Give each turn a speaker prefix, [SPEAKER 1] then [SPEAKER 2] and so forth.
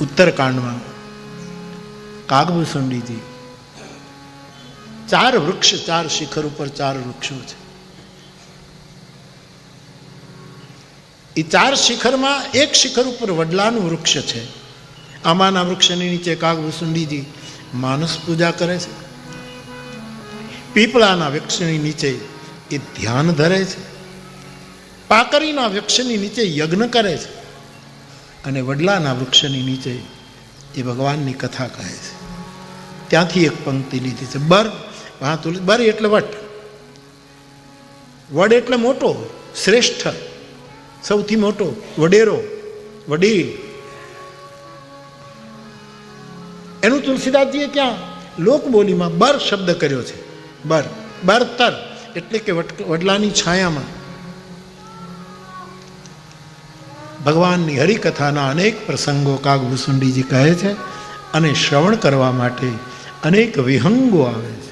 [SPEAKER 1] ઉત્તરકાંડમાં કાગભૂષણજીજી 4 વૃક્ષ, 4 શિખર ઉપર 4 વૃક્ષો છે. એ 4 શિખરમાં એક શિખર ઉપર વડલાનું વૃક્ષ છે. આમાના વૃક્ષની નીચે કાગભૂષણજીજી માનસ પૂજા કરે છે. પીપળાના વૃક્ષની નીચે એ ધ્યાન ધરે છે. પાકરીના વૃક્ષની નીચે યજ્ઞ કરે છે. અને વડલાના વૃક્ષની નીચે એ ભગવાનની કથા કહે છે. ત્યાંથી એક પંક્તિ લીધી છે. બર એટલે વટ, વડ એટલે મોટો, શ્રેષ્ઠ, સૌથી મોટો, વડેરો, વડીલ. એનું તુલસીદાસજીએ ક્યાં લોકબોલીમાં બર શબ્દ કર્યો છે. બર, બરતર એટલે કે વડલાની છાયામાં. ભગવાનની હરિકથાના અનેક પ્રસંગો કાગભૂષણજીજી કહે છે અને શ્રવણ કરવા માટે અનેક વિહંગો આવે છે.